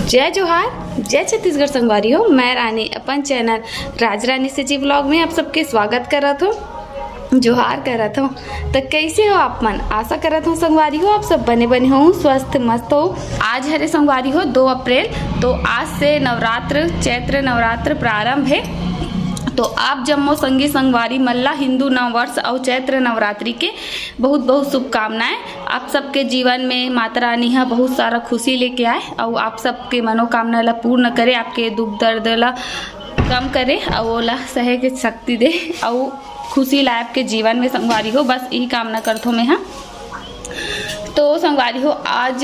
जय जोहार, जय छत्तीसगढ़ संगवारी हो। मैं रानी अपन चैनल राज रानी से जी ब्लॉग में आप सबके स्वागत करत हूँ, जोहार करत हूँ। तो कैसे हो आप मन? आशा करत हूँ संगवारी हो आप सब बने हो, स्वस्थ मस्त हो। आज हरे संगवारी हो 2 अप्रैल, तो आज से नवरात्र चैत्र नवरात्र प्रारंभ है। तो आप जम्मो संगी संगवारी मल्ला हिंदू नव वर्ष और चैत्र नवरात्रि के बहुत बहुत शुभकामनाएं। आप सबके जीवन में माता रानी है बहुत सारा खुशी लेके आए और आप सबके मनोकामना ला पूर्ण करे, आपके दुख दर्द ला कम करे और ओला सहे के शक्ति दे और खुशी लाए आपके जीवन में संगवारी हो। बस यही कामना करता हूँ मैं। हाँ, तो संगवारी हो आज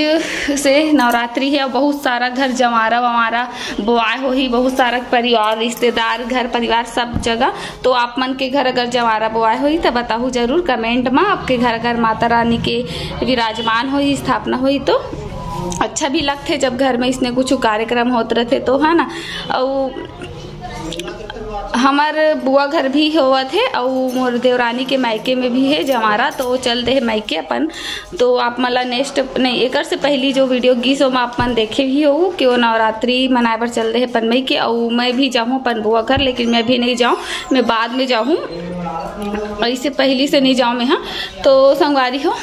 से नवरात्रि है और बहुत सारा घर जमारा वमारा बुआए हो ही, बहुत सारा परिवार रिश्तेदार घर परिवार सब जगह। तो आप मन के घर अगर जमारा बुआए हो तो बताओ जरूर कमेंट में। आपके घर अगर माता रानी के विराजमान हो स्थापना हुई तो अच्छा भी लगते जब घर में इसने कुछ कार्यक्रम होते रहते तो, है ना। और हमार बुआ घर भी हुआ थे और मोर देवरानी के मायके में भी है जमारा, तो चल दे मायके अपन। तो आप मला नेक्स्ट नहीं एक से पहली जो वीडियो गीस में आप मन देखे भी हो कि वो नवरात्रि मनाए पर चल रहे अपन मई के। और मैं भी जाऊँ अपन बुआ घर, लेकिन मैं भी नहीं जाऊँ, मैं बाद में जाऊँ, ऐसे पहली से नहीं जाऊँ मैं। हाँ, तो संगवारी हो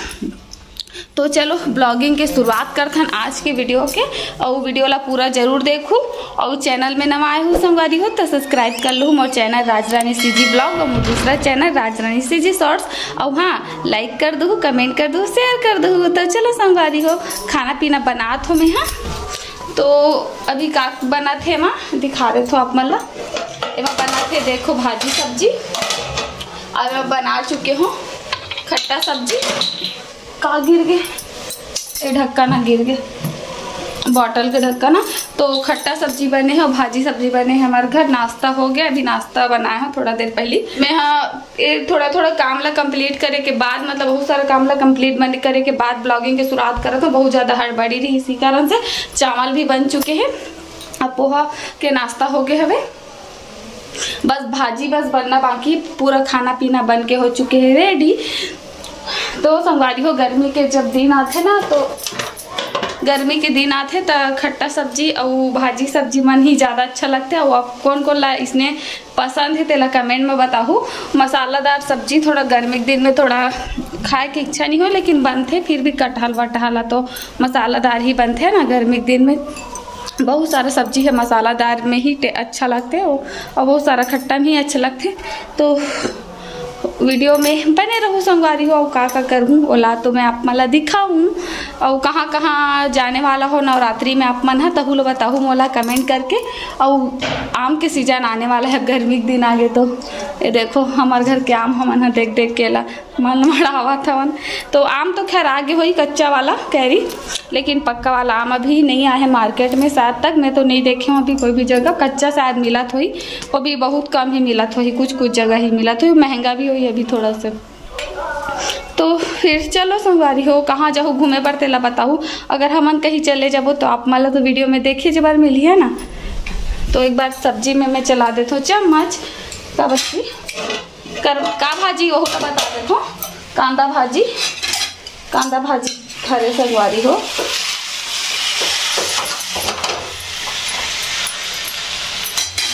तो चलो ब्लॉगिंग की शुरुआत करते हैं आज के वीडियो के। और वीडियो ला पूरा जरूर देखूँ और चैनल में नवा आए हो संगवारी हो तो सब्सक्राइब कर लूँ मोर चैनल राज रानी सी जी ब्लॉग और मोर दूसरा चैनल राज रानी सी जी शॉर्ट्स। और हाँ, लाइक कर दो, कमेंट कर दो, शेयर कर दो। तो चलो संगवारी हो खाना पीना बनात हो मैं। हाँ, तो अभी का बना थे माँ दिखा रहे थे आप मला। एवं बना थे देखो भाजी सब्जी, और मैं बना चुके हूँ खट्टा सब्जी। का गिर गए ये ढक्कन ना, गिर गए बॉटल के ढक्कन। तो खट्टा सब्जी बने हैं और भाजी सब्जी बने हैं हमारे घर। नाश्ता हो गया, अभी नाश्ता बनाया है थोड़ा देर पहले मैं। हाँ, ये थोड़ा थोड़ा काम ला कंप्लीट करे के बाद, मतलब बहुत सारा काम ला कंप्लीट बन करे के बाद ब्लॉगिंग की शुरुआत करा था। बहुत ज़्यादा हड़बड़ी रही, इसी कारण से चावल भी बन चुके हैं। अब पोहा के नाश्ता हो गए हवे, बस भाजी बस बनना बाकी, पूरा खाना पीना बन के हो चुके हैं रेडी। तो संगवारी हो गर्मी के जब दिन आते ना, तो गर्मी के दिन आते तो खट्टा सब्जी और भाजी सब्जी मन ही ज़्यादा अच्छा लगता है। और आप कौन कौन ला इसने पसंद है तेला कमेंट में बताओ। मसालादार सब्जी थोड़ा गर्मी के दिन में थोड़ा खाए की इच्छा नहीं हो, लेकिन बनते फिर भी कटहल वटहल तो मसालादार ही बनते हैं ना। गर्मी के दिन में बहुत सारा सब्जी है मसालादार में ही अच्छा लगते हैं और बहुत सारा खट्टा में ही अच्छा लगते। तो वीडियो में बने रहो संगवारी हो। और का करूँ ओला तो मैं आप मला दिखाऊँ। और कहाँ कहाँ जाने वाला हो नवरात्रि में आप मन है तहु लो बताऊँ मोला कमेंट करके। और आम के सीजन आने वाला है, गर्मी के दिन आगे तो ये देखो हमारे घर के आम हमन है देख देख के ला मन मड़ावा था। तो आम तो खैर आगे हो ही कच्चा वाला कैरी, लेकिन पक्का वाला आम अभी नहीं आया है मार्केट में। शायद तक मैं तो नहीं देखी हूँ अभी कोई भी जगह। कच्चा शायद मिला तो ही, वो भी बहुत कम ही मिला तो ही, कुछ कुछ जगह ही मिला तो, महंगा भी हुई अभी थोड़ा सा। तो फिर चलो संगवारी हो कहाँ जाओ घूमे पर तेला बताऊँ। अगर हमन कहीं चले जाबो तो आप मला तो वीडियो में देखिए जब बार मिली है ना। तो एक बार सब्जी में मैं चला देता हूँ चम्मच का बच्ची कर का भाजी वो का बता देता हूँ। कांदा भाजी खरे संगवारी हो।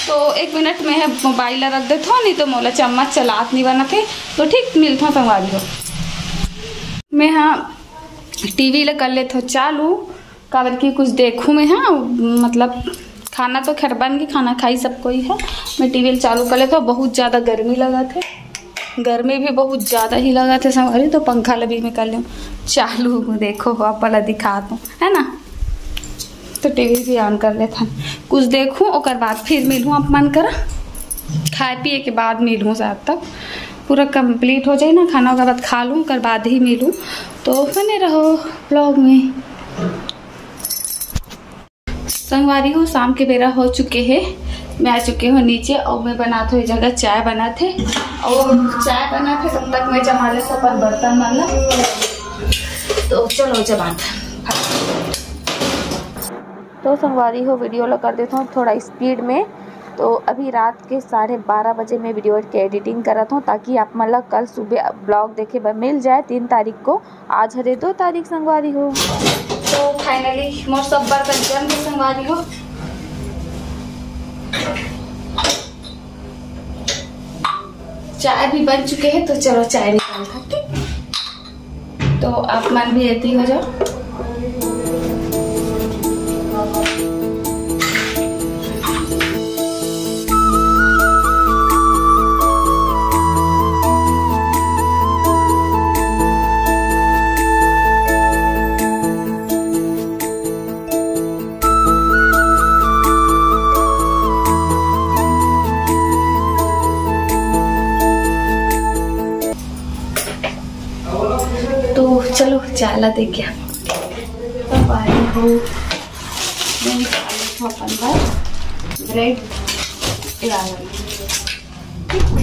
तो 1 मिनट में है मोबाइल रख देता हूँ, नहीं तो मोला चम्मच चलात नहीं बना थे। तो ठीक मिलता हूँ संगवारी हो। मैं हाँ टीवी ले कर लेता हूँ चालू, काबर की कुछ देखूँ मैं। हाँ, मतलब खाना तो खैर बन गई, खाना खाई सबको ही है। मैं टीवी चालू कर लेता हूँ। बहुत ज़्यादा गर्मी लगा थे, गर्मी भी बहुत ज़्यादा ही लगा थे संगवारी। तो पंखा लभी में कर लूँ चालू, देखो आप वाला दिखा दूँ है ना। तो टीवी भी ऑन कर लेता कुछ देखूँ, और बाद फिर मिलूँ आप मन करा। खाए पिए के बाद मिलूँ, शायद तक पूरा कंप्लीट हो जाए ना खाना के बाद खा लूँ, कर बाद ही मिलूँ। तो बने रहो ब्लॉग में संगवारी हो। शाम के बेरा हो चुके हैं, मैं आ चुके हूँ नीचे और मैं बनाते हुए जगह चाय बना थे। और चाय बना थे तब तक मैं जमा ले सब बर्तन वाला। तो चलो जमाते। तो संगवारी हो वीडियो ला कर देता हूँ थोड़ा स्पीड में। तो अभी रात के 12:30 बजे मैं वीडियो के एडिटिंग करता हूँ, ताकि आप मतलब कल सुबह ब्लॉग देखे मिल जाए 3 तारीख को। आज हरे 2 तारीख संगवारी हो। तो फाइनली मोर सब बर्तन जम के संगवारी हो। चाय भी बन चुके हैं तो चलो चाय निकाल सकते, तो आप मन भी ऐसी हो जाओ। तो चलो चाला दे क्या तब आई हो अपन ब्रेड।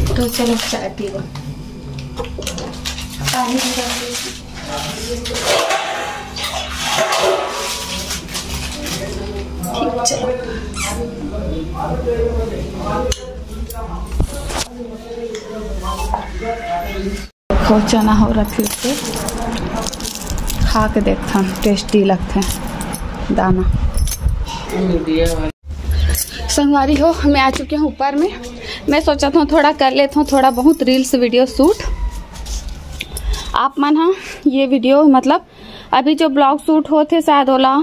तो चलो चाय पीओ, पानी ठीक। चलो चना हो रहा फिर से खा के देखता हूँ, टेस्टी लगते हैं दाना। संगवारी हो मैं आ चुकी हूँ ऊपर में। मैं सोचा था थोड़ा कर लेता हूँ थोड़ा बहुत रील्स वीडियो शूट। आप मन हाँ ये वीडियो मतलब अभी जो ब्लॉग शूट होते शायद ओला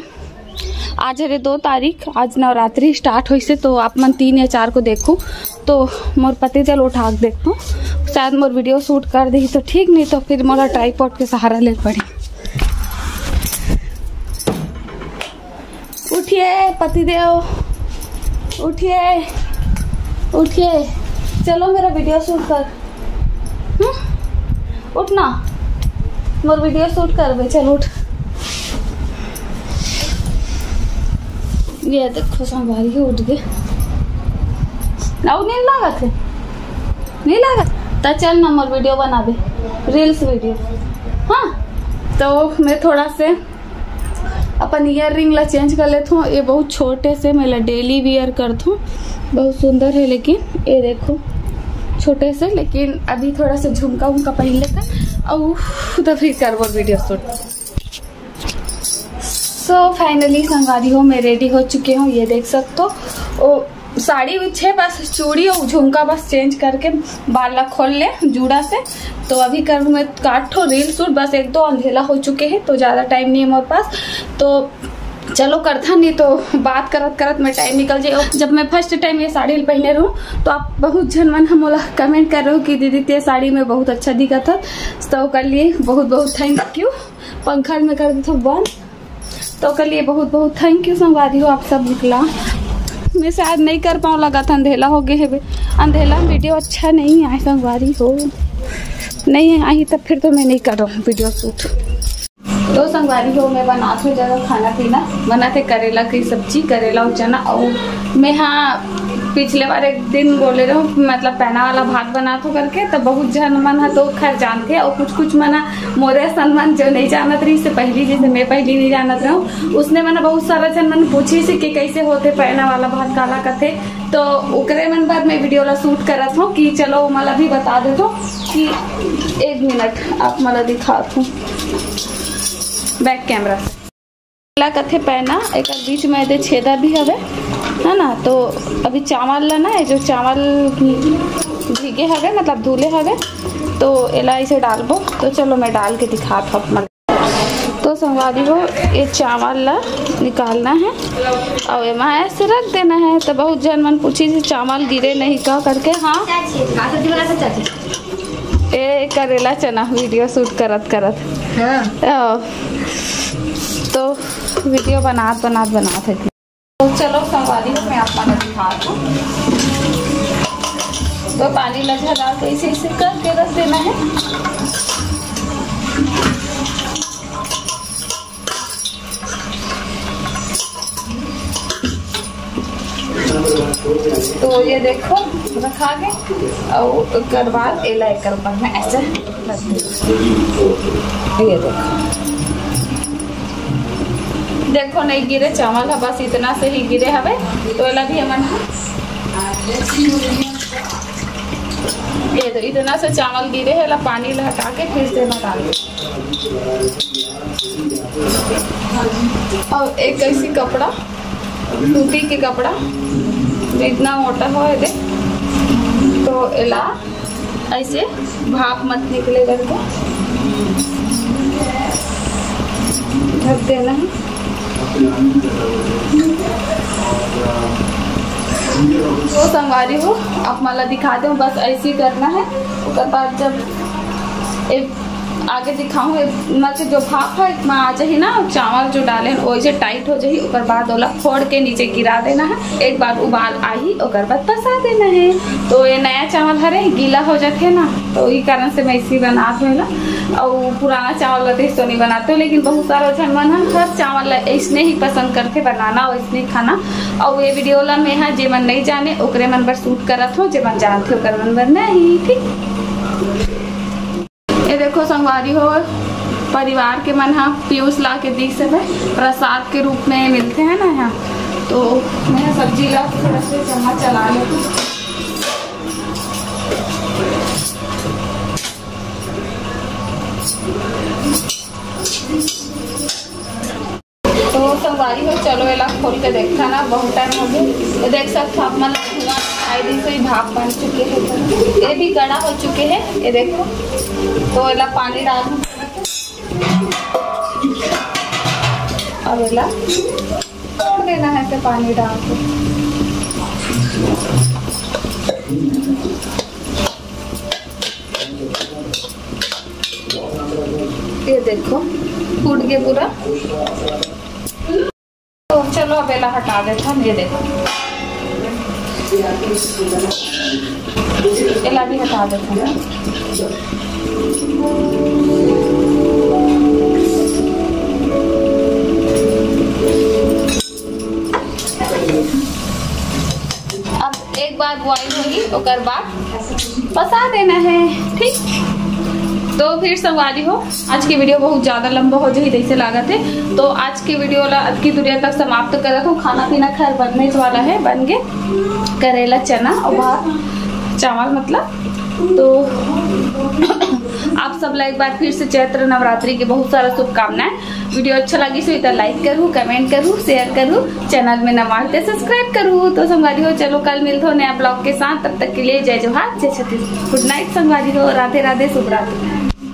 आज है 2 तारीख, आज नवरात्रि स्टार्ट हुई से, तो आप मन 3 या 4 को देखो तो मोर पति जल उठा के देखो, शायद मोर वीडियो शूट कर दी तो ठीक, नहीं तो फिर मोरा ट्राइपॉड के सहारा ले पड़ी। उठिए पतिदेव, उठिए उठिए, चलो मेरा वीडियो शूट कर। उठना मोर वीडियो शूट कर बे, चल उठ। ये देखो संगवारी है उठ गए। नहीं लागत है, नहीं लागत तो चल ना मोर वीडियो बना दे, रील्स वीडियो। हाँ तो मैं थोड़ा से अपन ईयर रिंग ला चेंज कर लेता हूँ। ये बहुत छोटे से मैं डेली वियर करता हूँ, बहुत सुंदर है लेकिन ये देखो छोटे से, लेकिन अभी थोड़ा सा झुमका उमका पहन लेता और तो फिर कर वो वीडियो शूट। सो फाइनली संगवारी हो मैं रेडी हो चुके हूँ, ये देख सकते हो। साड़ी छे बस चूड़ी और झुमका बस चेंज करके बाल खोल ले जूड़ा से। तो अभी कर मैं काटो रील शूट, बस 1-2 अंधेला हो चुके हैं तो ज़्यादा टाइम नहीं है मेरे पास, तो चलो करता नहीं तो बात करत करत में टाइम निकल जाए। जब मैं फर्स्ट टाइम ये साड़ी पहने रहूँ तो आप बहुत जन मन हम कमेंट कर रहे हो कि दीदी ते साड़ी में बहुत अच्छा दिखा था, तो कर लिए बहुत बहुत थैंक यू। पंखा में कर देता बंद, तो कर लिए बहुत बहुत थैंक यू संगवारी हो। आप सब निकला मैं शायद नहीं कर पाऊँ, लगा था अंधेला हो गए है, अंधेला वीडियो अच्छा नहीं आए संगवारी हो, नहीं आई तब फिर तो मैं नहीं कर रहा हूँ वीडियो शूट। तो संगवारी हो मैं बनाती हूँ जगह खाना पीना, बनाते करेला की सब्जी, करेला और चना। और मैं हाँ पिछले बार एक दिन बोले रहा हूँ मतलब पैना वाला भात बना तो करके, तो बहुत जन मन है तो खैर जानते, और कुछ कुछ मना मोरे सलमान जो नहीं जानत रही से पहली, जैसे मैं पहली नहीं जानत रहा हूँ, उसने मना बहुत सारा जन मन पूछी से कि कैसे होते पैना वाला भात काला कथे, तो उकरे मन बाद मैं वीडियो ला शूट करत हूँ कि चलो मला भी बता दे तो कि 1 मिनट आप मला दिखा दूँ बैक कैमरा ला कथे पैना एक बीच में दे छेदा भी हवे है ना। तो अभी चावल ला ना जो चावल भीगे हवे मतलब धुले हवे, तो एला इसे डालबो, तो चलो मैं डाल के दिखाता हूँ। तो संगवारी हो ये चावल ला निकालना है और एमा ऐसे रख देना है। तो बहुत जन मन पूछी थी चावल गिरे नहीं का करके। हाँ ये करेला चना वीडियो शूट करत करत तो वीडियो बनात है। तो चलो संगवारी हो मैं आपको दिखाता हूँ। तो पानी लगा डाल के इसे करके रख देना है। तो ये देखो रखा के और एक बाद एला एक पर में ऐसे रख दे। ये देखो नहीं गिरे चावल है, बस इतना से ही गिरे हवे। तो एला भी हमन ये तो इतना से चावल गिरे है, पानी ला हटा के फिर से डाल दे। और एक ऐसी कपड़ा सूती के कपड़ा जो इतना मोटा हो है तो एला ऐसे भाप मत निकले करके ढक देना है। तो संगवारी हो आप मला दिखा दो, बस ऐसे ही करना है। उसके बाद जब एक आगे दिखाऊँ मतलब जो भाप है इतना आ जाए ना, चावल जो डाले वैसे टाइट हो जाए, उसके बाद ओला फोड़ के नीचे गिरा देना है। एक बार उबाल आई उसके बाद पसा देना है। तो ये नया चावल हरे गीला हो जाते ना, तो इस कारण से मैं इसी बनाते हूँ ना। और पुराना चावल रहते तो नहीं बनाते हो, लेकिन बहुत सारा झनमन हर चावल इसने ही पसंद करके बनाना और इसने खाना। और ये वीडियो ला में है जे मन नहीं जाने ओकरे मन पर शूट करत हो, जे मन जानते हो ओकर मन पर नहीं। ठीक ये देखो संगवारी हो परिवार के मन हाँ पीयूष ला के दी सब है, प्रसाद के रूप में मिलते हैं ना यहाँ। तो मैं सब्जी ला के थोड़ा सा चम्मच चला लेती हूँ। तो संगवारी हो चलो एला खोल के देखता ना, बहुत टाइम हो गया। देख सकते आप मन से ही भाप बन चुके हैं, ये भी गड़ा हो चुके हैं। ये देखो तो एला पानी डाल और एला छोड़ देना है तो पानी डाल के। ये देखो फूट गया पूरा। तो चलो अब एला हटा देता हूँ। ये देखो एला भी हटा देता हूँ। अब एक बार बॉइल होगी उसके बाद पसा देना है। ठीक तो फिर संगवारी हो आज की वीडियो बहुत ज्यादा लंबा हो जाए जैसे लागत है, तो आज की वीडियो ला आज की दूरिया तक समाप्त करत हूँ। खाना पीना खैर बनने वाला है, बन गए करेला चना और भात चावल मतलब। तो आप सब ला एक बार फिर से चैत्र नवरात्रि की बहुत सारा शुभकामनाएं। वीडियो अच्छा लगी तो लाइक करूँ, कमेंट करूँ, शेयर करूँ, चैनल में नवा तो सब्सक्राइब करूँ। तो संगवारी हो चलो कल मिलते हो नया ब्लॉग के साथ, तब तक के लिए जय जोहार, जय छत्तीसगढ़। गुड नाइट संगवारी हो, राधे राधे, शुभ रात्रि।